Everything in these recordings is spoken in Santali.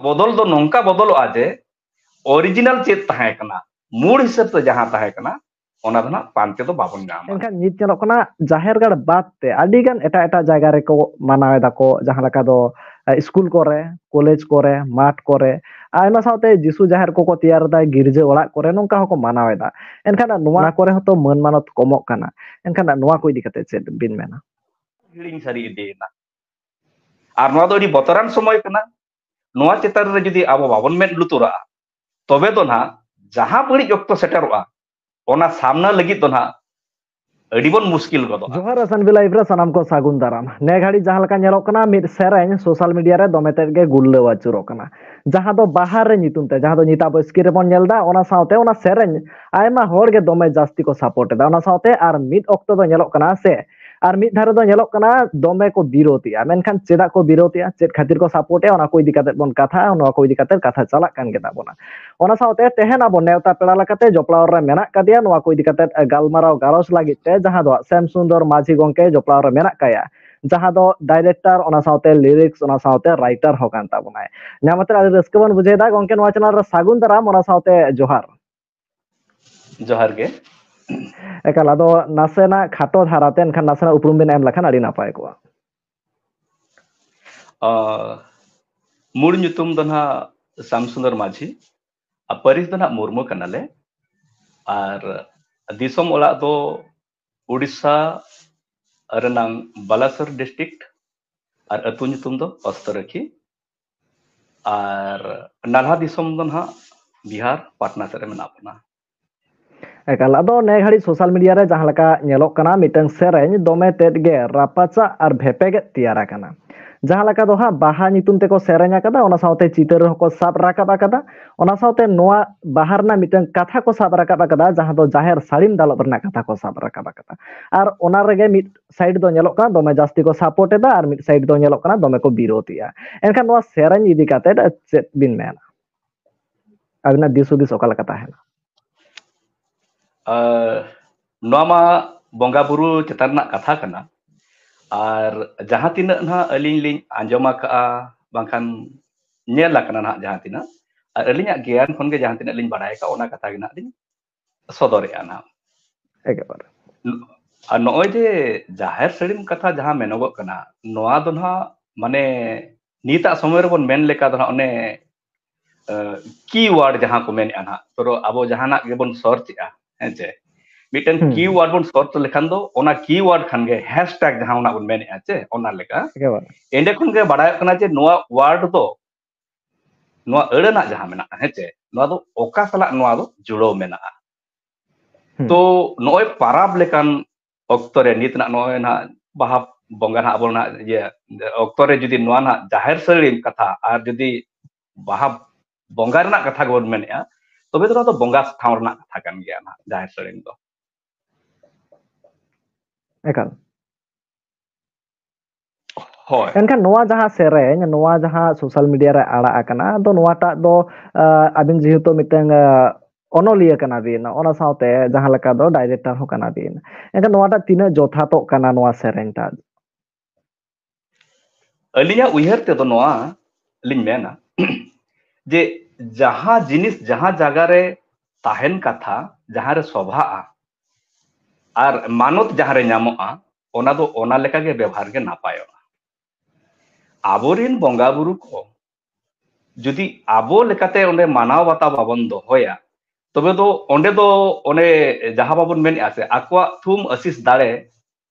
बदल दो नौका बदलोगा जे ओरिजिनल चेत तहां कना मूल हिसाब से जहां तहां कना ओना दो ना पांते तो बाबन नामा एनखान नित ᱧᱮᱞᱚᱜ ᱠᱟᱱᱟ ᱡᱟᱦᱮᱨ ᱜᱟᱲ ᱵᱟᱫ ᱛᱮ ᱟᱹᱰᱤ ᱜᱟᱱ ᱮᱴᱟᱜ ᱡᱟᱭᱜᱟ ᱨᱮᱠᱚ ᱢᱟᱱᱟᱣ ᱮᱫᱟ ᱠᱚ ᱡᱟᱦᱟᱸ ᱞᱮᱠᱟ ᱫᱚ स्कूल ᱠᱚᱨᱮ ᱠᱚᱞᱮᱡᱽ ᱠᱚᱨᱮ ᱢᱟᱴ ᱠᱚᱨᱮ ᱟᱭᱢᱟ ᱥᱟᱶᱛᱮ ᱡᱤᱥᱩ ᱡᱟᱦᱮᱨ ᱠᱚᱠᱚ ᱛᱮᱭᱟᱨ ᱮᱫᱟ ᱜᱤᱨᱡᱟᱹ ᱚᱲᱟᱜ ᱠᱚᱨᱮ ᱱᱚᱝᱠᱟ ᱦᱚᱸᱠᱚ ᱢᱟᱱᱟᱣ ᱮᱫᱟ ᱮᱱᱠᱷᱟᱱ ᱱᱚᱣᱟ ᱠᱚᱨᱮ ᱦᱚᱸᱛᱚ ᱢᱟᱹᱱ ᱢᱟᱱᱚᱛ ᱠᱚᱢᱚᱜ ᱠᱟᱱᱟ ᱮᱱᱠᱷᱟन ᱱᱚᱣᱟ ᱠᱚ ᱤᱫᱤ ᱠᱟᱛᱮ ᱪᱮᱫ ᱵᱤᱱ ᱢᱮᱱᱟ हिड़िंग सारी इदीना और नोआ दो अडी बतरान समय कना नोआ चेतान रे जुदी आबो बाबन मेद लुतुरा तबे तो ना जहां बड़ी ऑक्तो सेटरोआ ओना सामना लगी तो ना अडी बन मुश्किल गदोआ जोहार सानबी लाइव रे सनाम को सागुन दाराम ने घाड़ी जहां लका नेलोक कना मिद सेरेन सोशल मीडिया रे दोमे तेज गे गुल्लो आचुरोक कना जहां दो बाहर रे नितुम ते जहां दो निता बस्की रे बन नेलदा ओना साउते ओना सेरेन आयमा होड़ गे दोमे जास्ती को सपोर्ट दा ओना साउते आर मिद ऑक्तो दो नेलोक कना से आर मिद धारे दो नेलोक कना दोमे को बिरोतिया मेनखान चेदा को बिरोतिया चेद खातिर को सपोर्ट ए ओना को इदी काते बोन कथा ओना को इदी काते कथा चालाक कान गे ताबोना ओना साउते तेहेन आबो नेवता पेड़ा लकाते जपलाव रे मेना कदिया नोआ को इदी काते गालमाराव गालोस लागित ते जहां दो सेम सुंदर माझी गोंके जपलाव रे मेना काया जहां दो डायरेक्टर ओना साउते लिरिक्स ओना साउते राइटर हो कान ताबोनाय नामते आदि रस्क बन बुझेदा गोंके नोआ चैनल रे सागुन दाराम ओना साउते जोहार जोहार गे एकाल आदो नासेना खाटो धाराते एनखान नासेना उपरुम बिन एम लखान आदि नापाय को मूल nyutum do na Samsundar माझी परिस do na मुर्मू कनाले और दिसोम ओला दो उड़ीसा रेनांग बालासोर डिस्ट्रिक्ट और अतु nyutum दो अस्तरखी और नालहा दिसोम दो ना बिहार पटना से मेना अपना एकाल आदो ने घड़ी सोशल मीडिया रे जहां लका नेलोक कना मिटंग सेरेन दोमे तेद गे रापाचा और भेपे गे तियारा कना जहां लका दो हा बाहा नितुम तेको सेरेन कदा ओना साउते चितर को साब राकाबा कदा ओना साउते नोआ बाहर ना मिटंग कथा को साब राकाबा कदा जहां दो जाहेर साड़ीम दालोब रना कथा को साब राकाबा कदा और ओना रेगे मिट साइड दो नेलोक कना दोमे जास्ती को सपोर्ट एदा और मिट साइड दो नेलोक कना दोमे को बिरोतिया एनखान नोआ सेरेन इदी काते चेत बिन मेना अबिना दिसुदिस ओका लका ताहेना नोमा बोंगा बुरु चेतान ना कथा कना और जहां तीना ना अलिंग लिंग आंजमा का बांखान नेल लकना ना जहां तीना और अलिंग ज्ञान खन गे जहां तीना लिंग बाडाय का ओना कथा गिना लिंग सदरे आना एकेबार और नोय जे जाहेर सड़ीम कथा जहां मेनोगो कना नोआ दो ना माने नीता समय रे बन मेन लेका दो ना ओने कीवर्ड जहां को मेन आना तो अब जहां गेबन सर्च आ हेचे मिटन कीवर्ड बन सर्च लेखान दो ओना कीवर्ड खान गे हैशटैग जहां ओना बन मेन आचे ओना लेका एंडे खन गे बाडाय कना जे नोआ वर्ड दो नोआ अड़ना जहां मेना हेचे नोआ दो ओका सला नोआ दो जुड़ो मेना तो नोय पाराब लेकान ऑक्तो रे नितना नोय ना बाहा बोंगा ना बोलना ये ऑक्तो रे जुदी नोआ ना जाहेर सड़ीम कथा और जुदी बाहा बोंगा रना कथा गोन मेनया तबे तो बोंगा स्थान रना कथा कान गया ना जाहेर सड़ीम दो एकाल एनखान नोआ जहां सेरेन नोआ जहां सोशल मीडिया रे आड़ा आकना तो नोआटा दो अबिन जेहेतु मिटंग ओनोलिया कना बिन ओना साउते जहां लका दो डायरेक्टर हो कना बिन एनखान नोआटा तिना जोथातो कना नोआ सेरेन ता अलिया उयहर ते दो नोआ लिंग मेना जे जहां जिनिस जहां जगह रे ताहेन कथा जहां रे शोभा और मानत जहां रे नामोआ ओना दो ओना लेका गे व्यवहार गे नापायो आबोरिन बोंगा बुरु को जुदी आबो लेकाते ओंडे मानाव बाता बाबन दोहोया तबे दो ओंडे दो ओने जहां बाबन मेन आसे आकवा थुम आशीष दाड़े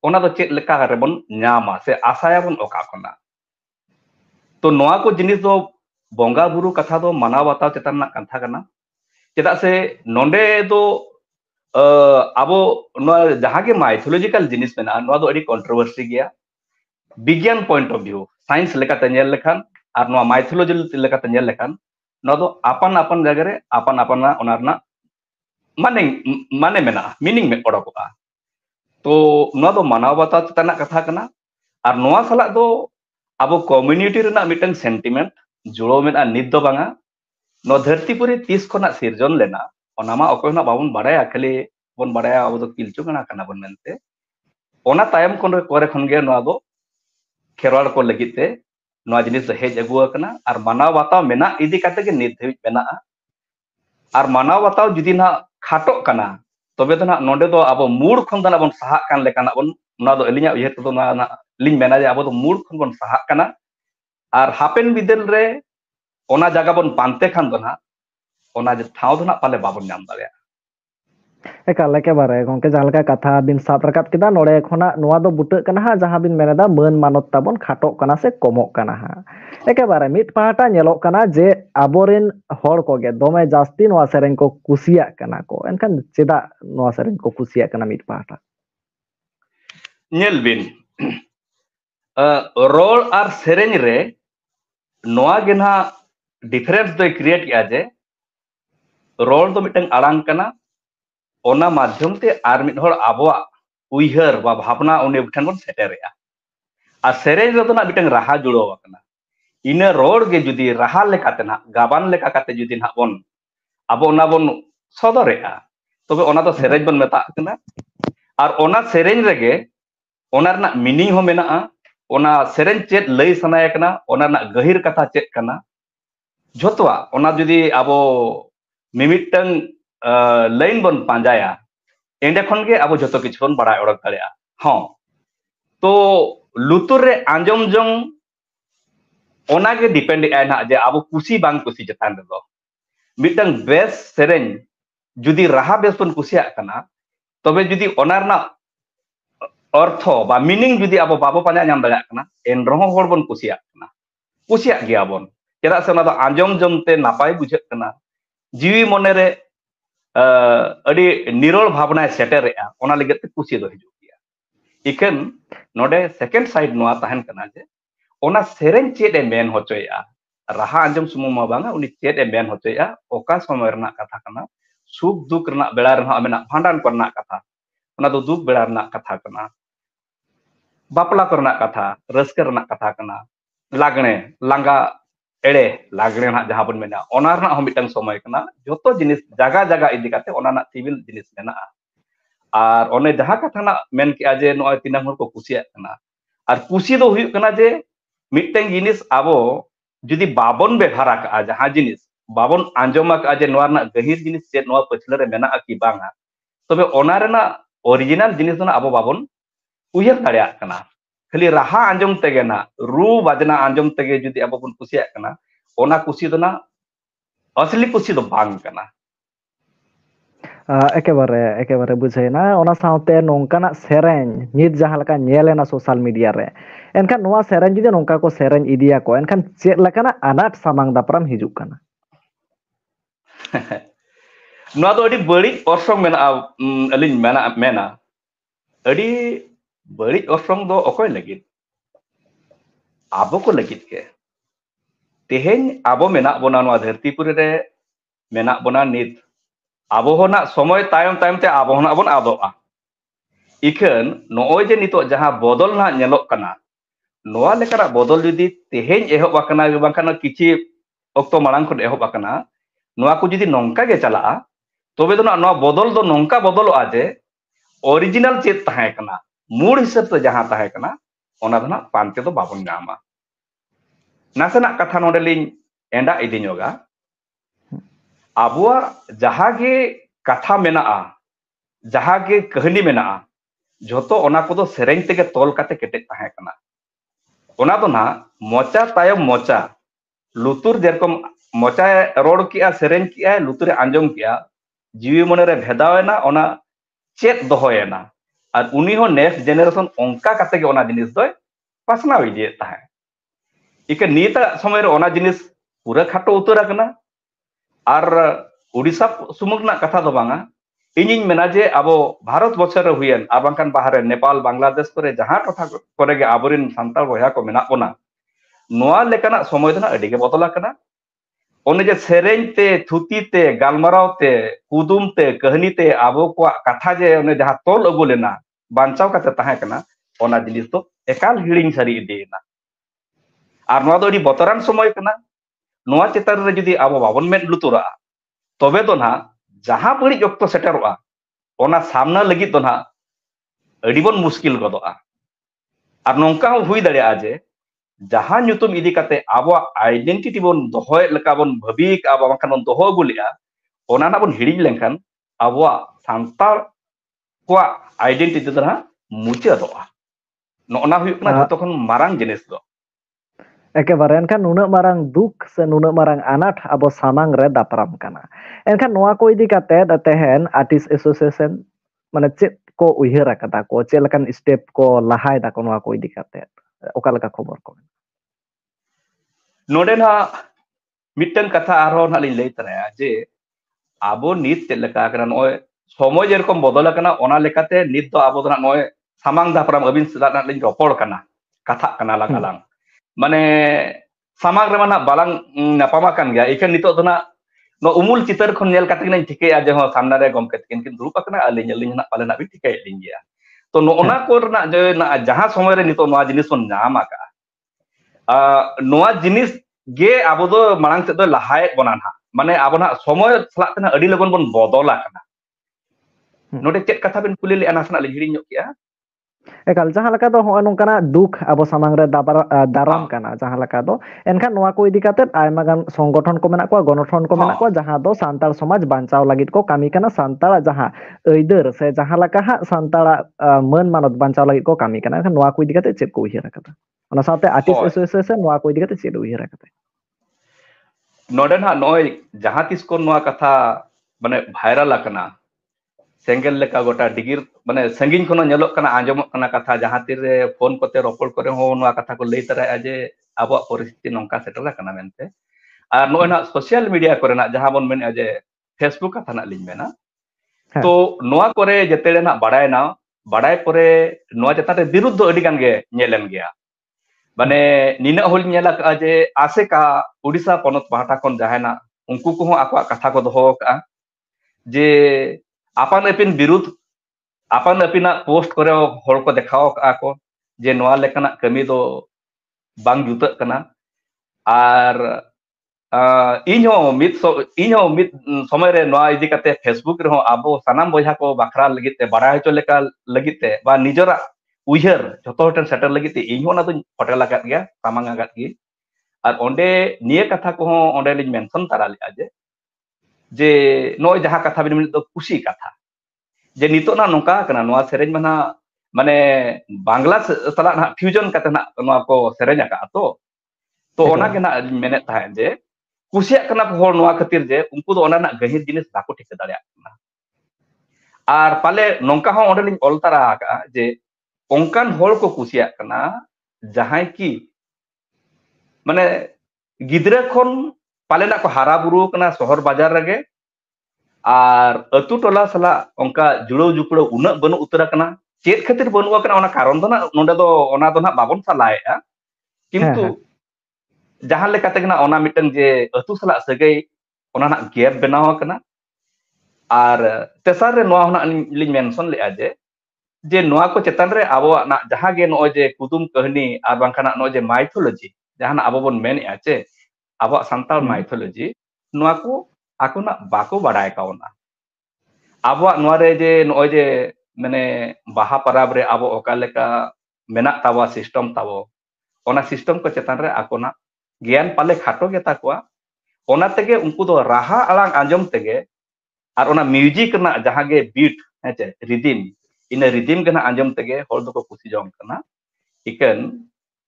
ओना दो चेत लेका रेबन न्यामा से आशायाबन ओका खना तो नोआ को जिनिस दो बोंगा बुरु कथा दो मानाव बाता चेतन ना कथा कना चेदा से नोंडे दो आबो नोआ जहां के माइथोलॉजिकल जिनिस मेना नोआ दो अडी कंट्रोवर्सी गया विज्ञान पॉइंट ऑफ व्यू साइंस लेकाते नेल लेखान और नोआ माइथोलॉजी लेकाते नेल लेखान नोआ दो आपन आपन जगह रे आपन आपन ओना रना माने माने मेना मीनिंग में ओडोकआ तो नोआ दो मानाव बाता चेतना कथा कना और नोआ सला दो आबो कम्युनिटी रना मिटन सेंटिमेंट जुड़ो मेना नित दो बांगा नो धरतीपुरी 30 खना सिरजन लेना ओनामा अकोयना बाबन बाडाया खाली बन बाडाया अब दो पिलचु कना कना बन मेनते ओना तायम कोन रे करे खन गे नोआ दो खेरवाड़ को लगिते नोआ जिनिस दो हेज अगुआ कना आर मानाव बाताव मेना इदी काते के नित धैबिज मेनाआ आर मानाव बाताव जुदी ना खाटो कना तबे तो ना नोंडे दो आबो मूड खन दो ना बन सहा कान लेकाना बन ना दो एलिया उयहर तो ना लिंग मेना जे आबो तो मूड खन बन सहा कना आर हापेन बिदल रे ओना जगह बन पानते खान दो ना ओना जे ठाव दो ना पाले बाबन नाम दाड़िया एकाल एकेबारे गंके जहाँ लेका कथा बिन साब राकाब केदा नोडे खना नोआ दो बुटाग कना हा जहाँ बिन मेनेदा मान मानत ताबन खाटोग कना से कमोग कना हा एकेबारे मिट पाहटा नेलोग कना जे आबोरेन हर कोगे दोमे जास्ती नोआ सेरेन को कुसियाग कना को एनखान चेदा नोआ सेरेन को कुसियाग कना मिट पाहटा नेल बिन रोल आर सेरेन रे नोआ गे ना डिफरेंस दो क्रिएट किया जे रोल दो मिटंग आड़ांग कना ओना माध्यम ते आर मिट हर आबोआ उइहर बा भावना उनी ठन बन सेटेरेआ आ सेरेन रे दो ना मिटंग राहा जुड़ो कना इना रोड गे जुदी राहा लेकाते ना गाबान लेका काते जुदी ना बन आबो ओना बन सदरेआ तबे ओना दो सेरेन बन मेता कना आर ओना सेरेन रेगे ओना रना मीनिंग हो मेनाआ ओना सेरेन चेत लई सनाय कना ओना रना गहिर कथा चेत कना जोतवा ओना जुदी आबो मिमिटंग लाइन बन पांजाया एंडे खन गे आबो जतो किछु बन बड़ा ओडक दाड़िया हां तो लुतुर रे आंजम जंग ओना गे डिपेंड ए ना जे आबो कुसी बांग कुसी जतान दो मिटंग बेस सेरेन जुदी राहा बेस बन कुसिया कना तबे जुदी ओना रना अर्थ बा मीनिंग जुदी आबो बाबो पांजा नाम दाड़ा कना एन रहो होड़ बन कुसिया गया बन चेदा से ओना दो आंजम जमते नापाय बुझे कना जीवी मने रे अड़ी निरोल भावना सेटेरेआ ओना लगते कुसी दो हिजु गया इकन नोडे सेकंड साइड नोआ तहन कना जे ओना सेरेन चेद ए मेन होचोया राहा आंजम सुमु मा बांगा उनी चेद ए मेन होचोया ओका समय रना कथा कना सुख दुख रना बेड़ा रना मेना भांडान करना कथा ओना दो दुख बेड़ा रना कथा कना बापला करना कथा रस्के रना कथा कना लागणे लांगा एड़े लागणे ना जहां बन मेना ओना रना हो मिटंग समय कना जोतो जिनिस जगह जगह इदी काते ओना ना सिविल जिनिस मेना आर ओने जहां कथा ना मेन के जे नोय तिना हर को कुसिया कना आर कुसी दो हुई कना जे मिटंग जिनिस आबो जुदी बाबन व्यवहार का जहां जिनिस बाबन आंजमा का जे नोआ ना गहिर जिनिस चेत नोआ पछले रे मेना की बांगा तबे ओना रेना ओरिजिनल जिनिस ना आबो बाबन उयहर दाड़िया कना खाली राहा आंजम तेगे ना रू बाजना आंजम तेगे जुदी आबो बन कुसिया कना ओना कुसी दो ना असली कुसी दो बांग कना एकेबारे एकेबारे बुझेना ओना साउते नोंकाना सेरेन नित जहाँ लका नेलेना सोशल मीडिया रे एनखान नोआ सेरेन जुदी नोंका को सेरेन इदिया को एनखान चेद लकाना अनाट सामांग दापराम हिजुक कना नोआ दो अडी बड़ी ऑर्सोंग मेना अलिन मेना मेना अडी बड़ी ऑर्सोंग दो ओकोय लगित आबो को लगित के तेहेन आबो मेना बोना नोआ धरतीपुरी रे मेना बोना नित आबो होना समय तायम तायम ते आबो होना बन आदोआ इखन नोय जे नितो जहां बदल ना नेलोक कना नोआ लेकरा बदल जुदी तेहेन एहब आकना बांखाना किछि ओक्तो मांग खन एहब आकना नोआ को जुदी नोंका गे चला तबे दो ना बदल दो नोंका बदलवा जे ओरिजिनल चेत ताहे कना मूड हिसाब से जहां ताहे कना ओना दो ना पांते दो बाबन नामा नासेना कथा नोडेलिन एंडा इदिनोगा आबुआ जहां गे कथा मेना जहां गे कहानी मेना जोतो ओना को दो सेरेन तेगे तोल काते केटे ताहे कना ओना दो ना मोचा तायम मोचा लुतुर जेरकम मोचा रोड किया सेरेन किया लुतुर आंजम किया जीवी मने रे भेदावेना ओना चेत दोहोयना और उनी हो नेक्स्ट जेनरेशन ओंका काते गे ओना जिनिस दो पासना इदिए ताहे इके नीता समय रे ओना जिनिस पूरा खाटो उतर कना और उड़ीसा सुमुंग ना कथा दो बांगा इनिन मेना जे आबो भारत बछर रे हुयन आ बांकान बाहरे नेपाल बांग्लादेश करे जहां टोठा करे गे आबोरिन सांताल बया को मेना ओना नोआ लेकाना समय दना अडी गे बदला कना ओने जे सेरेन ते थुती ते गालमाराव ते कुदुम ते कहानी ते आबो को कथा जे ओने जहां तोल अगु लेना बांचाव काते ताहे कना ओना जिनिस तो एकाल हिड़िंग सारी इदीना और नोआ दो अडी बतरान समय कना नोआ चेतार रे जुदी आबो बाबन मेन लुतुरा तबे तो ना जहां बड़ी ऑक्तो सेटरोआ ओना सामना लगी तो ना अडी बन मुश्किल गदोआ और नोंका हुई दाड़िया जे jahan nyutum idi kate abo identity bon dohoy leka bon bhabik abo makan bon doho gulia ona na bon hiring lengkan abo santal kwa identity dana mucha doa no ona huyuk na joto kon marang jenis do एकेबारे एनखान नुनाक मारांग दुख से नुनाक मारांग अनाथ अब सामांग रे दापराम कना एनखान नोआ को इदी काते तेहन आर्टिस्ट एसोसिएशन माने चेक को उयहर कदा को चेक लकन स्टेप को लहाय दा को नोआ को इदी काते ओका लका खबर को नोडे ना मिटन कथा आरो ना लिन लई तरा जे आबो नित चेक लका कना नोय समय जेरकम बदल कना ओना लेकाते नित दो आबो दना नोय सामांग दापराम अबिन सदा ना लिन रोपड़ कना कथा कना लांग आलांग माने सामाग रे माना बालांग नापामा कान गया इखन नितो दना नो उमुल चितर खन नेल काते ना ठिके आ जे हो सामना रे गम कत किन दुरुप कना अलिन अलिन ना पाले ना बि ठिके लिन गया तो नो ओना को ना जे ना जहां समय रे नितो नोआ जिनिस बन नाम आका नोआ जिनिस गे आबो दो मांग से दो लहाय बना ना माने आबो ना समय सलाक तना अडी लगन बन बदला कना नोडे चेक कथा बिन कुली ले अनासना ले हिरिन किया एकाल जहां लका दो हो नोंकाना दुख अब सामांग रे दाराम कना जहां लका दो एनखान नोआ को इदी काते आयमा गान संगठन को मेना को गणठन को मेना को जहां दो सांताल समाज बांचाव लागित को कामी कना सांताल जहां एइदर से जहां लका हा सांताल मन मानत बांचाव लागित को कामी कना एनखान नोआ को इदी काते चेक को उयहर कता ओना साथे आर्टिस्ट एसोसिएशन नोआ को इदी काते चेक उयहर कता नोडे ना नोय जहां तिस को नोआ कथा माने भाइरल कना सेंगल लेका गोटा डिगिर माने संगिन खनो नेलोक कना आंजम कना कथा जहां तिरे फोन कोते रोपड़ करे हो नोआ कथा को लई तरा जे आबो परिस्थिति नोंका सेटला कना मेनते आर नोय ना सोशल मीडिया करे ना जहां बन मेन जे फेसबुक कथा ना लिन मेना तो नोआ करे जतेले ना बाडाय परे नोआ जताते विरुद्ध अडी गान गे नेलेन गया माने निना होल नेला का जे आसे का ओडिसा पनत पाहटा कोन जहाना उनको को आको कथा को दोहो का जे आपान एपिन विरुद्ध आपान एपिना पोस्ट करे हर को देखाओ को जे नोआ लेकना कमी दो बांग जुतक कना आर इन्हो मित समय रे नोआ इदी कते फेसबुक रे हो आबो सनाम बजा को बखरा लगिते बाराय चो लेका लगिते बा निजरा उयहर जतो हटन सेटल लगिते इन्हो ना तो होटल लागत गया सामांग आगत गी आर ओंडे निये कथा को ओंडे लिन मेंशन तारा ले जे नोय जहां कथा बिन मित खुशी कथा जे नितो ना नोका कना नोआ सेरेज मना माने बांग्ला सला ना फ्यूजन कते ना नोआ को सेरेज का तो ओना के ना मेने था जे कुसिया कना हर नोआ खातिर जे उनको दो ओना ना गहिर जिनिस बाको ठिक दाड़िया कना आर पाले नोंका हो ओंडे लिन ऑल तारा का जे ओंकान हर को कुसिया कना जहां की माने गिद्रा खन पाले ना को हारा बुरु कना शहर बाजार रगे आर अतु टोला सला ओंका जुड़ो जुपड़ो उना बनु उतरा कना चेत खातिर बनु कना ओना कारण दो ना नोंडे दो ओना दो ना बाबन सलाएआ किंतु जहां ले कते कना ओना मिटन जे अतु सला सगै ओना ना गैप बनाव कना आर तेसार रे नोआ ना लिन मेंशन ले जे नोआ को चेतन रे आबो ना जहां गे नो जे कुदुम कहानी आर बांखाना नो जे माइथोलॉजी जहां आबो बन मेन चे आबो संताल माइथोलॉजी नोआ को आको ना बाको बाडाय कावना आबो नोआ रे जे नो जे माने बाहा पराब रे आबो ओका लेका मेना तावा सिस्टम तावो ओना सिस्टम को चेतन रे आको ना ज्ञान पाले खाटो गेता को ओना तेगे उनको दो राहा आलांग आंजम तेगे आर ओना म्यूजिक ना जहां गे बीट हेचे रिदिम इन रिदिम के ना आंजम तेगे होल दो को खुशी जम कना इकन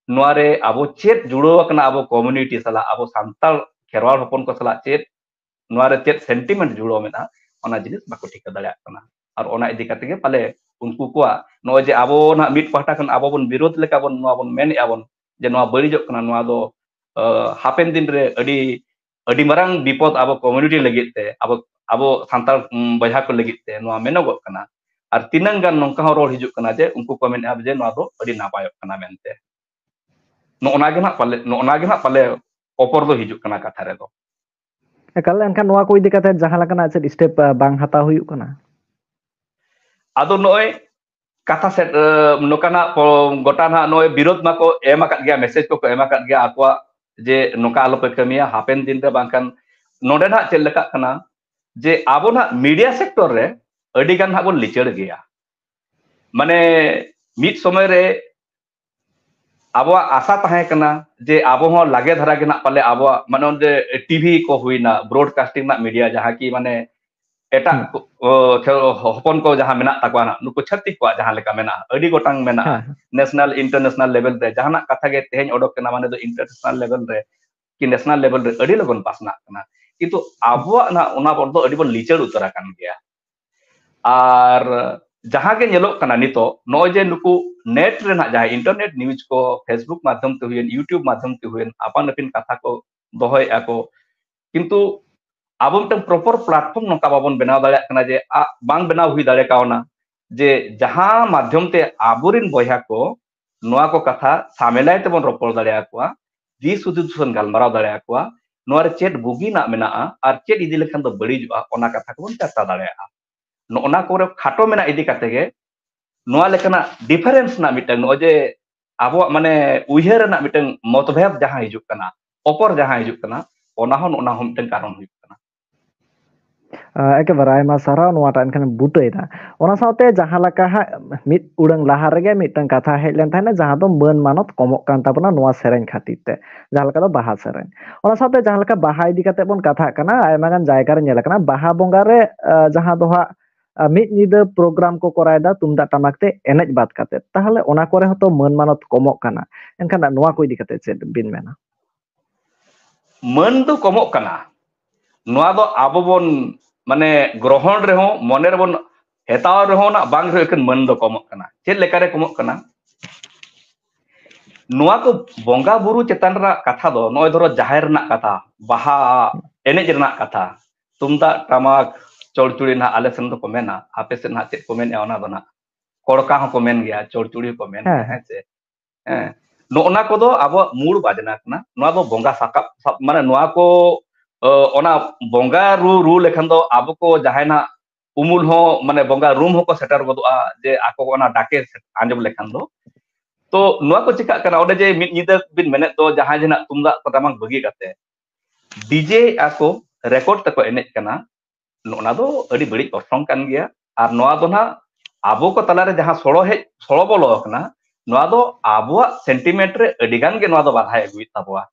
नोआरे आबो चेत जुड़ो कना आबो कम्युनिटी सला आबो संताल खेरवाल हपन को सला चेत नोआरे चेत सेंटिमेंट जुड़ो मेना ओना जिनिस बाको ठिक दाड़िया कना आर ओना इदी काते पाले उनको को नो जे आबो ना मिट पाटा कन आबो बन विरोध लेका बन नोआ बन मेन आबन जे नोआ बळिजो कना नोआ दो हापेन दिन रे अडी मारंग विपद आबो कम्युनिटी लगिते आबो संताल बजा को लगिते नोआ मेनोगो कना आर तिनंग गान नोंका हो रोड हिजुक कना जे उनको को मेन जे नोआ दो अडी नापायो कना मेनते नोना गे ना पाले ओपर दो हिजुक कना कथा रे दो एकाल एनखान नोआ को इदी काते जहां लकना चेत स्टेप बांग हता हुयु कना आदो नोय कथा सेट नोकाना गोटा ना नोय विरोध मा को एम आकात गया मेसेज को एम आकात गया आकवा जे नोका आलो पे कमिया हापेन दिन रे बांकान नोडे ना चेल लका कना जे आबो ना मीडिया सेक्टर रे अडी गान हाबो लिचड़ गया माने मिट समय रे ᱟᱵᱚᱣᱟᱜ ᱟᱥᱟ ᱛᱟᱦᱮᱸ ᱠᱟᱱᱟ ᱡᱮ ᱟᱵᱚ ᱦᱚᱸ ᱞᱟᱜᱮ ᱫᱷᱟᱨᱟ ᱜᱮ ᱱᱟᱜ ᱯᱟᱞᱮ ᱟᱵᱚᱣᱟᱜ ᱢᱟᱱᱮ ᱚᱸᱰᱮ ᱴᱤᱵᱷᱤ ᱠᱚ ᱦᱩᱭᱱᱟ ᱵᱨᱚᱰᱠᱟᱥᱴᱤᱝ ᱨᱮᱱᱟᱜ ᱢᱤᱰᱤᱭᱟ ᱡᱟᱦᱟᱸ ᱠᱤ ᱢᱟᱱᱮ ᱮᱴᱟᱜ ᱦᱩᱸ ᱦᱚᱯᱚᱱ ko ᱡᱟᱦᱟᱸ ᱢᱮᱱᱟᱜ ᱛᱟᱠᱚᱣᱟ ᱱᱟᱜ ᱱᱩᱠᱩ ᱪᱷᱟᱹᱛᱤᱠ ᱠᱚᱣᱟᱜ ᱡᱟᱦᱟᱸ ᱞᱮᱠᱟ ᱢᱮᱱᱟᱜᱼᱟ ᱟᱹᱰᱤ ᱜᱚᱴᱟᱝ ᱢᱮᱱᱟᱜᱼᱟ ᱦᱮᱸ ᱱᱮᱥᱱᱟᱞ ᱤᱱᱴᱟᱨᱱᱮᱥᱱᱟल लेवल ᱨᱮ ᱡᱟᱦᱟᱱᱟᱜ ᱠᱟᱛᱷᱟ ᱜᱮ ᱛᱮᱦᱮᱧ ᱚᱰᱚᱠ ᱠᱟᱱᱟ ᱢᱟᱱᱮ ᱫᱚ ᱤᱱᱴᱟᱨᱱᱮᱥᱱᱟल लेवल ᱨᱮ कि नेशनल लेवल रे अड़ी लगन पासना कना किंतु आबुआ ना ओना बड़ दो अड़ी बन लिचड़ उतरा कान गया और जहां के नेलोक कना नितो नय जे नुकु नेट रेना जहां इंटरनेट न्यूज को फेसबुक माध्यम ते हुयन यूट्यूब माध्यम ते हुयन आपान अपिन कथा को दोहय आको किंतु आबो मिटन प्रॉपर प्लेटफॉर्म नका बाबन बनाव दाड़े कना जे बांग बनाव हुई दाड़े कावना जे जहां माध्यम ते आबुरिन बयहा को नोआ को कथा सामेलाय तेबन रोपड़ दाड़े आकोआ दिस उदुसन गालमाराव दाड़े आकोआ नोआ रे चेट बुगी ना मेनाआ और चेट इदि लेखन दो बड़ीजुआ ओना कथा को बन चर्चा दाड़ेआ नोना कोरे खाटो मेना इदि काते गे नोआ लेकना डिफरेंस ना मिटन नो जे आबो माने उयहर ना मिटन मतभेद जहां हिजुक कना ओपर जहां हिजुक कना ओना हो मिटन कारण हुई कना एकेबारे आयमा साराव नोआटा एनखान बुटैदा ओना सावते जहां लका हा मिद उड़ांग लाहा रेगे मिदटां कथा हेज लेन थाने जहां दो मान मानत कमक कान ताबना नोआ सेरेन खातिर ते जहां लका दो बाहा सेरेन ओना सावते जहां लका बाहा इदि काते बोन कथा काना आयमा गान जायगा रे नेल काना बाहा बोंगा रे जहां दो हा मिद निदा प्रोग्राम को करायदा तुमदा टमाक ते एनेज बात काते ताहले ओना कोरे हतो मान मानत कमक काना एनखान नोआ को इदि काते चेद बिन मेना मन दो कमक कना नोआ दो आबो बोन माने ग्रहण रे हो मने रे बोन हेताव रे हो ना बांग रे कन मन दो कमक कना चेद लेका रे कमक कना नोआ को बोंगा बुरु चेतन रा कथा दो नय धरो जाहेर ना कथा बाहा एनेज रना कथा तुमदा टमाक चौड़चुड़ी ना आले सन दो को मेना आपे से ना चेद को मेन ओना दो ना कोड़का हो को मेन गया चौड़चुड़ी को मेन गया है से नोना को दो अब मूड बाजना कना नोआ दो बोंगा साका माने नोआ को ओना बोंगा रू लेखन दो अब को जाहेना उमुल हो माने बोंगा रूम हो को सेटर गदुआ जे आको ओना डाके आंजम लेखन दो तो नोआ को चिका कना ओडे जे मिद निदा बिन मेने तो जहां जना तुमदा तमाक बगी काते डीजे आको रेकॉर्ड तको एनेज कना नोना दो अड़ी बड़ी ऑप्शन कान गया और नोआ दो ना आबो को तला रे जहां सड़ो बोलो कना नोआ दो आबुआ सेंटीमेंट रे अडिगान के नोआ दो बाधाय अगुई ताबुआ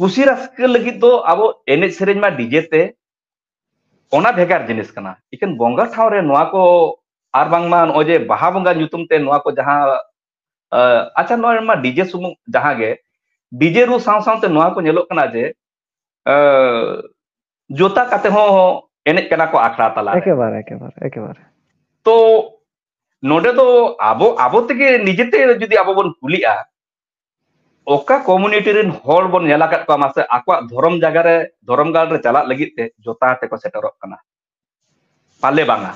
कुसी रस्क लगी तो आबो एनेज सेरेज मा डीजे ते ओना भेगार जिनिस कना इकन बोंगा ठाव रे नोआ को आर बांगमा ओजे बाहा बोंगा ᱧᱩᱛᱩᱢ ते नोआ को जहां अच्छा नोआ मा डीजे सुमु जहां गे डीजे रू साव साव ते नोआ को नेलो कना जे जोता काते हो एनेज कना को आखड़ा तला एकेबारे तो नोडे तो आबो तेगे निजेते जुदी आबो बन कुलिया ओका कम्युनिटी रिन होल बन नेला कात को मासे आक्वा धर्म जगह रे धर्म गाल रे चला लगी ते जोता ते को सेटरक कना पाले बांगा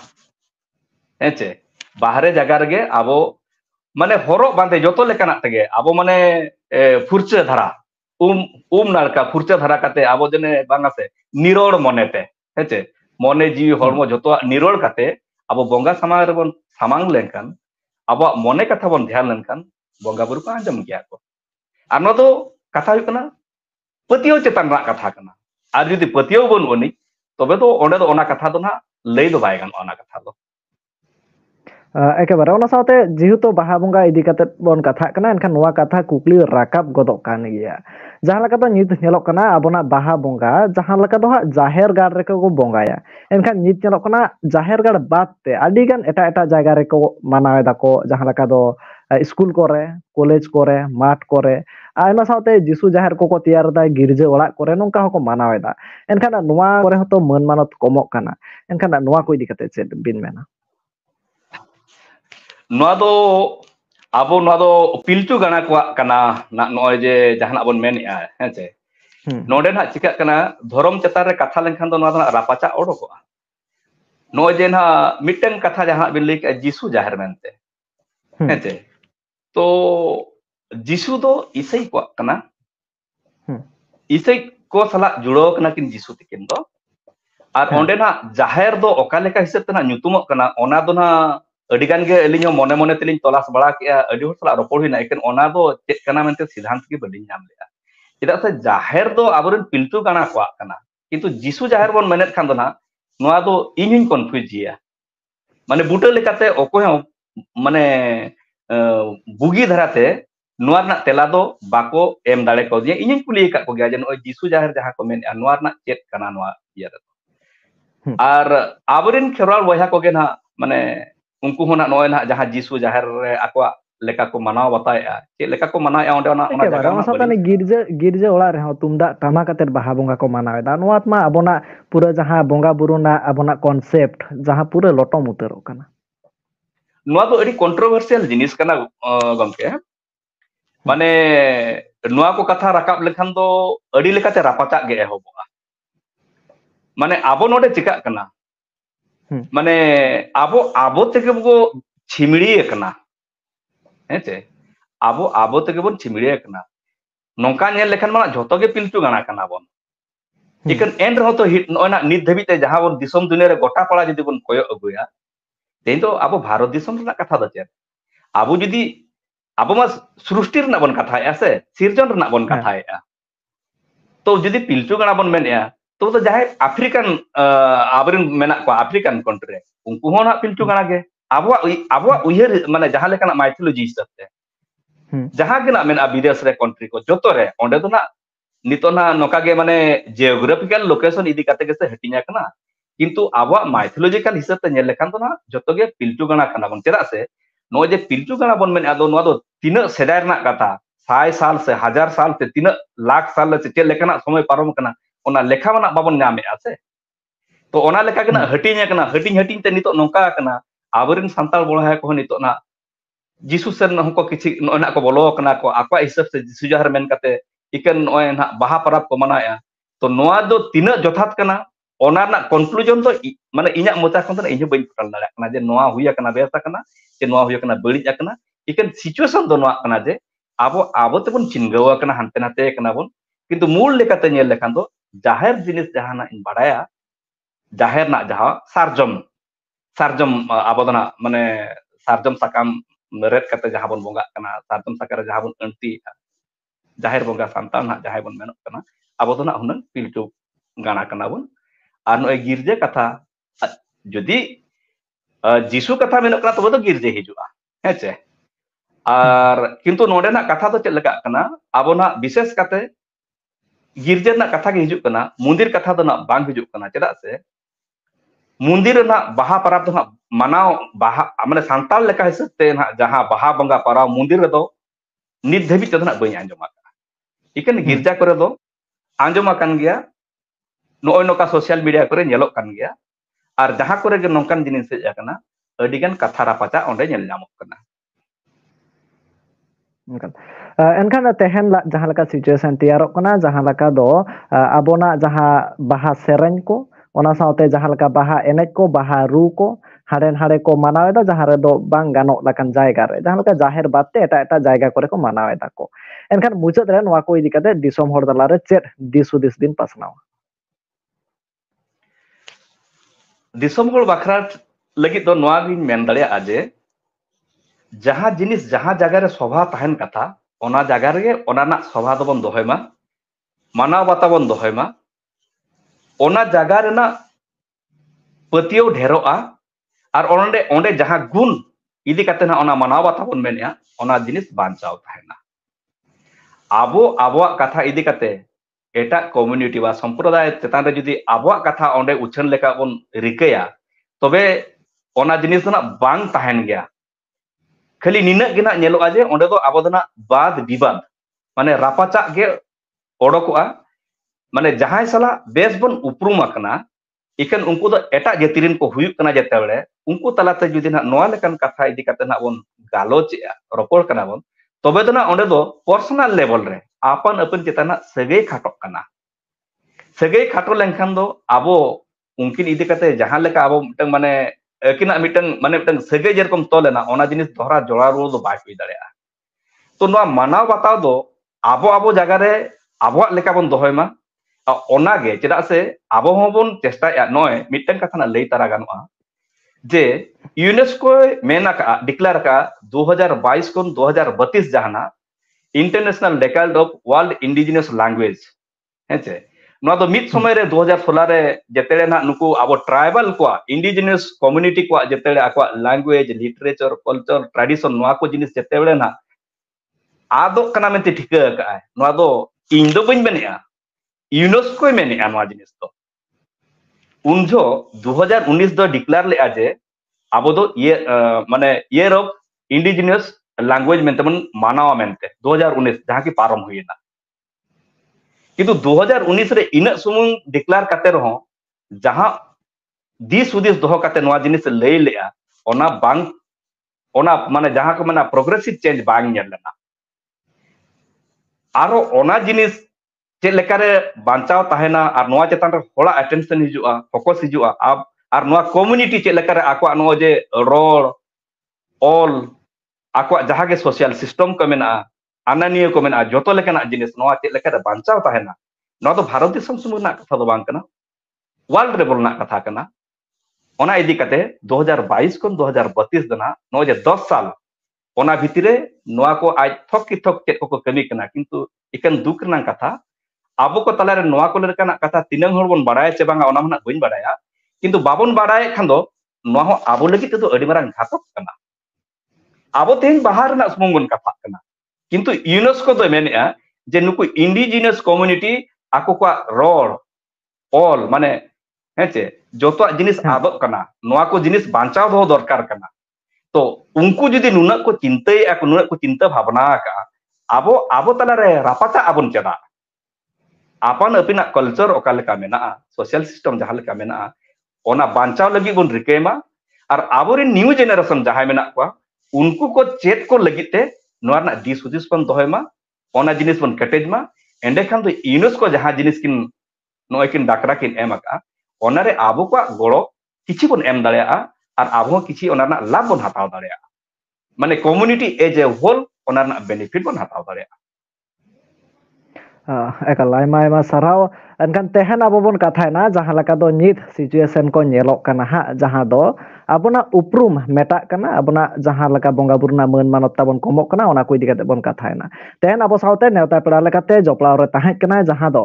हेचे बाहरे जगह रे आबो माने हरो बांधे जोतो लेकाना तेगे आबो माने फुरचे धारा नालका फुरचे धारा काते आबो जने बांगा से निरोड़ मनेते हेचे मने जी हरमो जोतो निरोड़ काते आबो बोंगा समाज रे बन सामांग लेनकान आबो मने कथा बन ध्यान लेनकान बोंगा बुरु को आंजम गया को আর নো তো কথা হই কনা পতিও চেতন রা কথা কনা আর যদি পতিও বন বনি তবে তো ওনে তো ওনা কথা তো না লই দো বাই গান ওনা কথা তো एकेबारे ओना सावते जेहेतु बाहा बोंगा इदि काते बोन कथा कना एनखान नोआ कथा कुकली राकाब गदक कान गया जहां लका तो नित नेलक कना आबोना बाहा बोंगा जहां लका दो जाहेर गाड़ रे को बोंगाया एनखान नित नेलक कना जाहेर गाड़ बात ते आडी गान एटा जायगा रे को मानावे दाको जहां लका दो स्कूल कोरे कॉलेज कोरे माठ कोरे आयमा सावते जिसु जाहेर को तैयार दा गिरजे ओड़ा कोरे नोंका हको मानावे दा एनखान नोआ कोरे हतो मान मानत कमक कना एनखान नोआ को इदि काते चेद बिन मेना नोआ दो आबो नोआ दो पिलचु गाना को कना ना नय जे जहां बन मेनया हेचे नोडे ना चिका कना धर्म चतार रे कथा लेनखान दो नोआ दो रापाचा ओडोको नय जे ना मिटन कथा जहां बिन लेक जिसु जाहेर मेनते हेचे तो जिसु दो ईसाई को कना ईसाई को सला जुड़ो कना किन जिसु तिकिन दो और ओंडे ना जाहेर दो ओका लेका हिसाब तना ᱧᱩᱛᱩᱢᱚᱜ कना ओना दो ना अडिगान गे एलिनो मने मने तेलिन तलाश बड़ा के अडी हर सला रपोड़ हिना एकेन ओना दो चेक कना मेनते सिद्धांत के बडिन नाम लेया चेदा से जाहेर दो आबरन पिलचु गाना को कना किंतु जिसु जाहेर बन मेनेत खान दो ना नोआ दो इनिन कन्फ्यूज जिया माने बुटा लेकाते ओको माने बुगी धराते ᱱᱚᱣᱟ ᱨᱮᱱᱟᱜ ᱛᱮᱞᱟ ᱫᱚ ᱵᱟᱠᱚ ᱮᱢ ᱫᱟᱲᱮ ᱠᱟᱣᱫᱤᱧᱟ ᱤᱧᱤᱧ ᱠᱩᱞᱤ ᱟᱠᱟᱫ ᱠᱚᱜᱮᱭᱟ ᱡᱮ ᱱᱚᱜᱼᱚᱭ ᱡᱤᱥᱩ ᱡᱟᱦᱮᱨ ᱡᱟᱦᱟᱸ ᱠᱚ ᱢᱮᱱᱮᱫᱼᱟ ᱱᱚᱣᱟ ᱨᱮᱱᱟᱜ ᱪᱮᱫ ᱠᱟᱱᱟ ᱱᱚᱣᱟ ᱤᱭᱟᱹ ᱨᱮ ᱟᱨ ᱟᱵᱚᱨᱮᱱ ᱠᱷᱮᱨᱣᱟᱞ ᱵᱚᱭᱦᱟ ᱠᱚᱜᱮ ᱱᱟᱦᱟᱜ ᱢᱟᱱᱮ ᱩᱱᱠᱩ ᱦᱚᱸ ᱱᱚᱜᱼᱚᱭ ᱱᱟᱦᱟᱜ ᱡᱟᱦᱟᱸ ᱡᱤᱥᱩ ᱡᱟᱦᱮᱨ ᱨᱮ ᱟᱠᱚᱣᱟᱜ ᱞᱮᱠᱟ ᱠᱚ ᱢᱟᱱᱟᱣ ᱵᱟᱛᱟᱣᱮᱫᱼᱟ ᱪᱮᱫ ᱞᱮᱠᱟ ᱠᱚ ᱢᱟᱱᱟᱣᱮᱫᱼᱟ ᱚᱸᱰᱮ ᱚᱱᱟ ᱮᱠᱮᱵᱟᱨᱮ ᱡᱟᱭᱜᱟ ᱚᱱᱟ ᱨᱮᱱᱟᱜ ᱥᱟᱶᱛᱮ ᱵᱟᱹᱞᱤᱧ ᱜᱤᱨᱡᱟᱹ ᱚᱲᱟᱜ ᱨᱮᱦᱚᱸ ᱛᱩᱢᱫᱟᱜ ᱴᱟᱢᱟᱠ ᱟᱛᱮᱫ ᱵᱟᱦᱟ ᱵᱚᱸᱜᱟ ᱠᱚ ᱢᱟᱱᱟᱣᱮᱫᱟ ᱱᱚᱣᱟ ᱢᱟ ᱟᱵᱚᱱᱟᱜ ᱯᱩᱨᱟᱹ ᱡᱟᱦᱟᱸ ᱵᱚᱸᱜᱟ ᱵᱩᱨᱩ ᱨᱮᱱᱟᱜ ᱟᱵᱚᱱᱟᱜ ᱠᱚᱱᱥᱮᱯᱴ ᱡᱟᱦᱟᱸ ᱯᱩᱨᱟᱹ ᱞᱚᱴᱚᱢ ᱩᱛᱟᱹᱨᱚᱜ ᱠᱟᱱᱟ ᱱᱚᱣᱟ ᱫᱚ ᱟᱹᱰᱤ ᱠᱚᱱᱴᱨᱳভাᱨᱥᱤᱭᱟᱞ ᱡᱤᱱᱤᱥ ᱠᱟᱱᱟ ᱜᱚᱢᱠᱮ ᱢᱟᱱᱮ ᱱᱚᱣᱟ ᱠᱚ ᱠᱟᱛᱷᱟ ᱨᱟᱠᱟᱵ ᱞᱮᱠᱷᱟᱱ ᱫᱚ ᱟᱹᱰᱤ ᱞᱮᱠᱟᱛᱮ ᱨᱟᱯᱟᱪᱟᱜ ᱜᱮ ᱮᱦᱚᱵᱚᱜᱼᱟ ᱢᱟᱱᱮ ᱟᱵᱚ ᱱᱚᱰᱮ ᱪᱤᱠᱟᱹᱜ ᱠᱟᱱᱟ ᱢᱟᱱᱮ ᱟᱵᱚ ᱛᱮᱜᱮ ᱵᱚ ᱪᱷᱤᱢᱲᱤ ᱟᱠᱟᱱᱟ ᱦᱮᱸᱪᱮ ᱟᱵᱚ ᱛᱮᱜᱮ ᱵᱚᱱ ᱪᱷᱤᱢᱲᱤ ᱟᱠᱟᱱᱟ ᱱᱚᱝᱠᱟ ᱧᱮᱞ ᱞᱮᱠᱷᱟन ᱢᱟ ᱡᱷᱚᱛᱚ ᱜᱮ ᱯᱤᱞᱪᱩ ᱜᱟᱬᱟ ᱠᱟᱱᱟ ᱵᱚᱱ ᱤᱠᱷᱟᱹᱱ ᱮᱱ ᱨᱮᱦᱚᱸ ᱛᱚ ᱱᱚᱜᱼᱚᱭ ᱱᱟᱜ ᱱᱤᱛ ᱫᱷᱟᱹᱵᱤᱡ ᱛᱮ ᱡᱟᱦᱟᱸ ᱵᱚᱱ ᱫᱤᱥᱚᱢ ᱫᱩᱱᱤᱭᱟᱹ ᱨᱮ ᱜᱚᱴᱟ ᱯᱟᱲᱟ ᱡᱩᱫᱤ ᱵᱚᱱ ᱠᱚᱭᱚᱜ ᱟᱹᱜᱩᱭᱟ ᱛᱮᱦᱮᱧ ᱫᱚ ᱟᱵᱚ ᱵᱷᱟᱨᱚᱛ ᱫᱤᱥᱚᱢ ᱨᱮᱱᱟᱜ ᱠᱟᱛᱷᱟ ᱫᱚ ᱪᱮᱫ ᱟᱵᱚ ᱡᱩᱫᱤ ᱟᱵᱚ ᱢᱟ सृष्टि रना बन कथाएगा से सिरजन रना बन कथाएगा तो जुदी पिलचु गणा बन मेनेया तो जहां अफ्रीकन आबरिन मेना को अफ्रीकन कंट्री उनको होना पिलचु गणा के आबो उयहर माने जहां लेकना माइथोलॉजी हिसाब से जहां के ना मेना विदेश रे कंट्री को जोतो रे ओंडे तो ना नितो ना नोका गे माने जियोग्राफिकल लोकेशन इदी काते के से हटिnya kana किंतु आबो माइथोलॉजिकल हिसाब से नेल लेखान तो ना जोतो गे पिलचु गणा kana बन चेदा से नो जे पिलचु गणा बन मेने आदो नो तीन सेदाय रना कथा 100 साल से 1000 साल से 3 लाख साल से चे लेकना समय पारम कना ओना लेखा मना बाबन नामे आसे तो ओना लेखा कना हटिnya kana हटिंग ते नितो नोका कना आबरिन संताल बोला को नितो ना जीसु सेन हमको किछि नोना को बोलो कना को आपा हिसाब से जीसु जहर मेन कते इकन नोय ना बाहा परब को मनाया तो नोआ दो तीन जथात कना ओना ना कंक्लूजन तो माने इnya मोचा कोन तो इnya बइन पटल दाड़ा कना जे नोआ हुया कना बेसा कना जे नोआ हुया कना बळिज कना इकन सिचुएशन दो नोआ कना जे आबो तेबन चिनगावा कना हानते नाते कना बोन किंतु मूल लेकाते नेल लेखान दो जाहेर जिनिस जहाना इन बाडाया जाहेर ना जहा सारजम आबोदना माने सारजम साकाम रेत कते जहा बोन बोंगा कना सारजम साकारे जहा बोन अंती जाहेर बोंगा सांता ना जहाय बोन मेनो कना आबोदना हुनन पिलचु गाना कना बोन आर नय गिरजे कथा जदि जीसु कथा मेनो कना तबे तो गिरजे हिजुआ हेचे और किंतु नोडे ना कथा तो चेक लगा कना आबोना विशेष कते गिरजे ना कथा के हिजुक कना मंदिर कथा दो ना बांग हिजुक कना चेदा से मंदिर ना बाहा परब दो ना मनाव बाहा माने सांताल लेका हिसाब ते ना जहां बाहा बंगा परब मंदिर रे दो नित धबि ते ना बई आंजमा इकन गिरजा करे दो आंजमा कान गया नोय नोका सोशल मीडिया करे नेलो कान गया और जहां करे गे नोंकान जिनिस हे जाकना अडिगन कथा रापाचा ओंडे नेल नामक कना एनखान तेहन जहां लका सिचुएशन तैयारोग कना जहां लका दो आबोना जहां बाहा सेरेन को ओना साउते जहां लका बाहा एनेज को बाहा रू को हाड़े हाड़े को मानावेदा जहां रे दो बांग गानो लकान जायगा रे जहां लका जाहेर बाते एटा एटा जायगा करे को मानावेदा को एनखान मुचाद रे नोवा को इदि काते दिसोम होड़ दला रे चेत दिस हुदिस दिन पासनाव दिसोम होड़ बखरा लगी दो नोवा गिन मेन दड़िया आजे जहां जिनिस जहां जगह रे सभा तहन कथा ओना जगह रे ओना ना सभा दो बन दोहयमा मानाव बाता बन दोहयमा ओना जगह रे ना पतियो ढेरोआ और ओंडे ओंडे जहां गुण इदी काते ना ओना मानाव बाता बन मेनया ओना जिनिस बांचाव तहना आबो आबोआ कथा इदी काते एटा कम्युनिटी बा संप्रदाय चेतान रे जुदी आबोआ कथा ओंडे उछन लेका बन रिकया तबे ओना जिनिस ना बांग तहन गया खाली निना गे ना नेलोआ जे ओंडे दो आबो दना बाद विवाद माने रापाचा गे ओडकोआ माने जहां सला बेस बन उपरुम आकना इकन उनको दो एटा जतिरिन को हुयुक कना जेते बेले उनको तलाते जुदी ना नोआ लेकन कथा इदी काते ना बन गालोचया रोपड़ कना बन तबे दना ओंडे दो पर्सनल लेवल रे आपन अपन चेतना सगै खाटो कना सगै खाटो लेनखान दो आबो उनकिन इदी काते जहां लेका आबो मिटंग माने किना मिटंग माने मिटंग सगै जेरकम तोलेना ओना जिनिस दोहरा जोड़ा रो दो बाय हुई दाड़ेया तो नोआ मानाव बाताव दो आबो आबो जगह रे आबो लेका बन दोहयमा ओना गे चेदा से आबो होबन चेष्टा नय मिटंग कथा ना लई तारा गानुआ जे यूनेस्को मेना का डिक्लेयर का 2022 कोन 2032 जहाना international decade of world indigenous language हेचे नोआ दो मिट समय रे 2016 रे जेतेले ना नुकु आबो ट्राइबल को इंडिजिनियस कम्युनिटी को जेतेले आको लैंग्वेज लिटरेचर कल्चर ट्रेडिशन नोआ को जिनिस जेतेले ना adok kana mente thika ka noa do ᱤᱧ ᱫᱚ ᱵᱟᱹᱧ ᱢᱮᱱᱮᱜᱼᱟ ᱤউনেস্ᱠᱳᱭ ᱢᱮᱱᱮᱜᱼᱟ ᱱᱚᱣᱟ ᱡᱤᱱᱤᱥ ᱫᱚ ᱩᱱᱡᱚ 2019 ᱫᱚ ᱰᱤᱠᱞᱟᱨ ᱞᱮᱜᱼᱟ ᱡᱮ ᱟᱵᱚ ᱫᱚ ᱢᱟᱱᱮ ᱤᱭᱟᱨ ᱚফ ᱤন্ডিজিনিয়াস ল্যাঙ্গুয়েজ ᱢᱮᱱᱛᱮ ᱵᱚᱱ ᱢᱟᱱᱟᱣᱟ ᱢᱮᱱᱛᱮ 2019 ᱡᱟᱦᱟᱸ ᱠᱤ ᱯᱟᱨᱚᱢ ᱦᱩᱭᱮᱱᱟ ᱠᱤᱱᱛᱩ 2019 ᱨᱮ ᱤᱱᱟᱹᱜ ᱥᱩᱢᱩᱝ ᱰᱤᱠᱞᱟᱨ ᱠᱟᱛᱮ ᱨᱮᱦᱚᱸ ᱡᱟᱦᱟᱸ ᱫᱤᱥ ᱦᱩᱫᱤᱥ ᱫᱚᱦᱚ ᱠᱟᱛᱮ ᱱᱚᱣᱟ ᱡᱤᱱᱤᱥ ᱞᱟᱹᱭ ᱞᱮᱜᱼᱟ ᱚᱱᱟ ᱵᱟᱝ ᱚᱱᱟ ᱢᱟᱱᱮ ᱡᱟᱦᱟᱸ ᱠᱚ ᱢᱮᱱᱟ ᱯᱨᱳᱜᱨᱮᱥᱤভ ᱪᱮᱧᱡ ᱵᱟᱝ ᱧᱮᱞ ᱞᱮᱱᱟ ᱟᱨᱚ ᱚᱱᱟ ᱡᱤᱱᱤᱥ ᱪᱮᱫ ᱞᱮᱠᱟᱨᱮ ᱵᱟᱧᱪᱟᱣ ᱛᱟᱦᱮᱱᱟ ᱟᱨ ᱱᱚᱣᱟ ᱪᱮᱛᱟᱱ ᱨᱮ ᱦᱚᱲᱟᱜ ᱮᱴᱮᱱᱥᱚᱱ ᱦᱤᱡᱩᱜᱼᱟ ᱯᱷᱳᱠᱟᱥ ᱦᱤᱡᱩᱜᱼᱟ ᱟᱨ ᱱᱚᱣᱟ ᱠᱚᱢᱩᱱᱤᱴᱤ ᱪᱮᱫ ᱞᱮᱠᱟᱨᱮ ᱟᱠᱚᱣᱟᱜ ᱱᱚᱣᱟ ᱡᱮ ᱨᱚᱲ ᱚᱞ ᱟᱠᱚᱣᱟᱜ ᱡᱟᱦᱟᱸ ᱜᱮ ᱥᱳᱥᱟᱞ ᱥᱤᱥᱴᱮᱢ ᱠᱚ ᱢᱮᱱᱟᱜᱼᱟ ᱟᱱᱟᱱᱤᱭᱟᱹ ᱠᱚ ᱢᱮᱱᱟᱜᱼᱟ ᱡᱚᱛᱚ ᱞᱮᱠᱟᱱᱟᱜ ᱡᱤᱱᱤᱥ ᱱᱚᱣᱟ ᱪᱮᱫ ᱞᱮᱠᱟᱨᱮ ᱵᱟᱧᱪᱟᱣ ᱛᱟᱦᱮᱱᱟ ᱱᱚᱣᱟ ᱫᱚ ᱵᱷᱟᱨᱚᱛ ᱫᱤᱥᱚᱢ ᱥᱩᱢᱩᱝ ᱨᱮᱱᱟᱜ ᱠᱟᱛᱷᱟ ᱫᱚ ᱵᱟᱝ ᱠᱟᱱᱟ ᱳয়ার্ল্ড লেভেল ᱨᱮᱱᱟᱜ ᱠᱟᱛᱷᱟ ᱠᱟᱱᱟ ᱚᱱᱟ ᱤᱫᱤ ᱠᱟᱛᱮ 2022 ᱠᱷᱚᱱ 2032 ᱫᱚ ᱱᱟᱜ ᱱᱚᱜᱼᱚᱭ ᱡᱮ 10 ᱥᱟᱞ ᱚᱱᱟ ᱵᱷᱤᱛᱨᱤ ᱨᱮ ᱱᱚᱣᱟ ᱠᱚ ᱟᱡ ᱛᱷᱚᱠ ᱠᱤ ᱛᱷᱚᱠ ᱪᱮᱫ ᱠᱚ ᱠᱟᱹᱢᱤ ᱠᱟᱱᱟ ᱠᱤᱱᱛᱩ ᱮᱠᱮᱱ ᱫᱩᱠ ᱨᱮᱱᱟᱜ ᱠᱟᱛᱷᱟ ᱟᱵᱚ ᱠᱚ ᱛᱟᱞᱟᱨᱮ ᱱᱚᱣᱟ ᱠᱚ ᱞᱮᱠᱟᱱᱟᱜ ᱠᱟᱛᱷᱟ ᱛᱤᱱᱟᱹᱜ ᱦᱚᱲ ᱵᱚᱱ ᱵᱟᱲᱟᱭᱟ ᱪᱮ ᱵᱟᱝᱟ ᱚᱱᱟ ᱢᱟ ᱵᱟᱹᱧ ᱵᱟᱲᱟᱭᱟ ᱠᱤᱱᱛᱩ ᱵᱟᱵᱚᱱ ᱵᱟᱲᱟᱭᱮᱫ ᱠᱷᱟᱱ ᱫᱚ ᱱᱚᱣᱟ ᱦᱚᱸ ᱟᱵᱚ ᱞᱟᱹᱜᱤᱫ ᱛᱮᱫᱚ ᱟᱹᱰᱤ ᱢᱟᱨᱟᱝ ᱜᱷᱟᱛᱚᱠ ᱠᱟᱱᱟ ᱟᱵᱚ ᱛᱮᱦᱮᱧ ᱵᱟᱦᱟ ᱨᱮᱱᱟᱜ ᱥᱩᱢᱩᱝ ᱵᱚᱱ ᱠᱟᱛᱷᱟᱜ ᱠᱟᱱᱟ ᱠᱤᱱᱛᱩ ইউনেস্কো ᱫᱚ ᱢᱮᱱᱮᱜᱼᱟ ᱡᱮ ᱱᱩᱠᱩ ইন্ডিজিনাস কমিউনিটি ᱟᱠᱚ ᱠᱚᱣᱟᱜ ᱨᱚᱲ ᱚᱞ ᱢᱟᱱᱮ ᱦᱮᱸᱪᱮ ᱡᱚᱛᱚᱣᱟᱜ ᱡᱤᱱᱤᱥ ᱟᱫᱚᱜ ᱠᱟᱱᱟ ᱱᱚᱣᱟ ᱠᱚ ᱡᱤᱱᱤस ᱵᱟᱧᱪᱟᱣ ᱫᱚᱦᱚ ᱫᱚᱨᱠᱟর ᱠᱟᱱᱟ तो उनको जुदी नुनक को चिंताया को नुनक को चिंता भावना का आबो तालारे रापाचा आबन चेदा आपन अपिना कल्चर ओका लेका मेना सोशल सिस्टम जहां लेका मेना ओना बांचाव लगी बन रिकेमा और आबोरे न्यू जेनरेशन जहां मेना को उनको को चेत को लगिते नोआ ना दिस हुदिस बन दोहेमा ओना जिनिस बन कटेजमा एंडे खान तो यूनेस्को जहां जिनिस किन नोय किन डाकरा किन एमका ओनारे आबो को गड़ो किछि बन एम दाड़ेया और आबो किछि ओना ना लाभ बन हताव दाड़ेया माने कम्युनिटी एज ए होल ओना ना बेनिफिट बन हताव दाड़ेया एकाल आयमा आयमा साराव एनखान तेहन आबो बोन कथायना जहां लका दो नित सिचुएशन को नेलोक कना हा जहां दो आबोना उपरुम मेटा कना आबोना जहां लका बोंगा बुरुना मान मानवता बोन कमोक कना ओना को इदि कते बोन कथायना तेहन आबो सावते नेवता पेड़ा लेकाते जपड़ाव रे ताहें कना जहां दो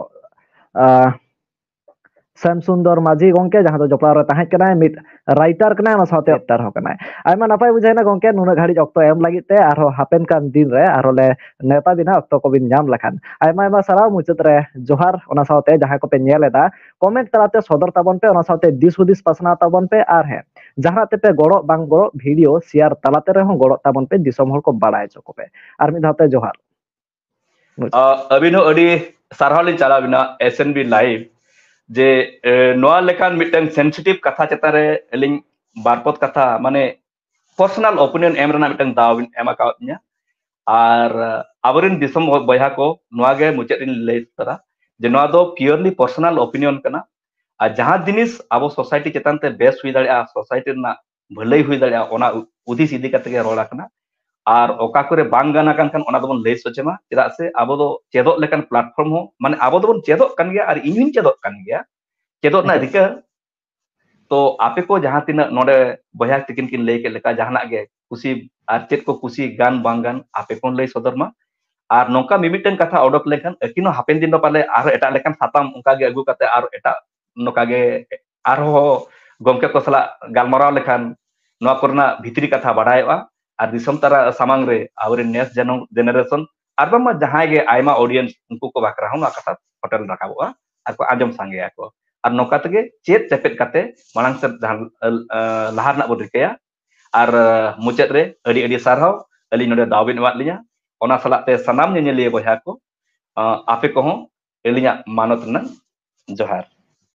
श्याम सुंदर माझी गोंके जहां दो जपड़ाव रे ताहें कना मित राइटर कना ओना सावते एक्टर हो कना आयमा नापाय बुझायना गोंके नुना घाड़ी ऑक्टो एम लागित ते आरो हापेन कान दिन रे आरो ले नेता बिना ऑक्टो को बिन नाम लखान आयमा आयमा साराव मुचत रे जोहार ओना सावते जहां को पे नेलेदा कमेंट तलाते सदर ताबन पे ओना सावते दिस हुदिस पासना ताबन पे आर है जहां ते पे गड़ो बांग गड़ो वीडियो शेयर तलाते रे हो गड़ो ताबन पे दिसम हर को बाड़ाय चको पे आर मि धाते जोहार अबिनो अडी सारहालिन चला बिना एसएनबी लाइव जे नोआ लेकान मिटन सेंसिटिव कथा चतारे एलिंग बारपत कथा माने पर्सनल ओपिनियन एम रना मिटन दाव एमा कावतnya और आबरिन दिसम बयहा को नोआ गे मुचेदिन लay तरा जे नोआ दो प्योरली पर्सनल ओपिनियन कना आ जहां जिनिस आबो सोसाइटी चेतन ते बेस हुई दाड़िया सोसाइटी ना भलाई हुई दाड़िया ओना उदिस इदी कते गे रोड़ा कना और ओका करे बांग गाना कान ओना दोबन लay सोचेमा चेदा से आबो दो चेदो लेकन प्लेटफॉर्म हो माने आबो दोबन चेदो कान गया और इनहिन चेदो कान गया चेदो ना रिका तो आपे को जहां तिना नोडे बया तिकिन किन लay के लेका जहाना गे कुसी आर चेत को कुसी गान बांगान आपे कोन लay सदरमा और नोका मिमिटन कथा ओडक लेखन अकिनो हापेन दिन पाले आर एटा लेकन साताम उनका गे अगु कते are Etah Nokha gay are हो गोमके को सला गालमाराव लेखन नोआ करना भितरी कथा बाडायवा और दिसम तारा सामांग रे आवरे नेक्स्ट जेनरेशन और बमा जहां गे आयमा ऑडियंस उनको को बाकरा हो ना कथा होटल रखाबोआ और को आजम सांगे को और नोका तगे चेत चेपेट कते मांग से लहार ना बोरिकया और मुचत रे अडी अडी सारहाव अली नोडे दाविन वात लिया ओना सलाते सनाम नेलिए बया को आपे को एलिया मानत ना जोहार।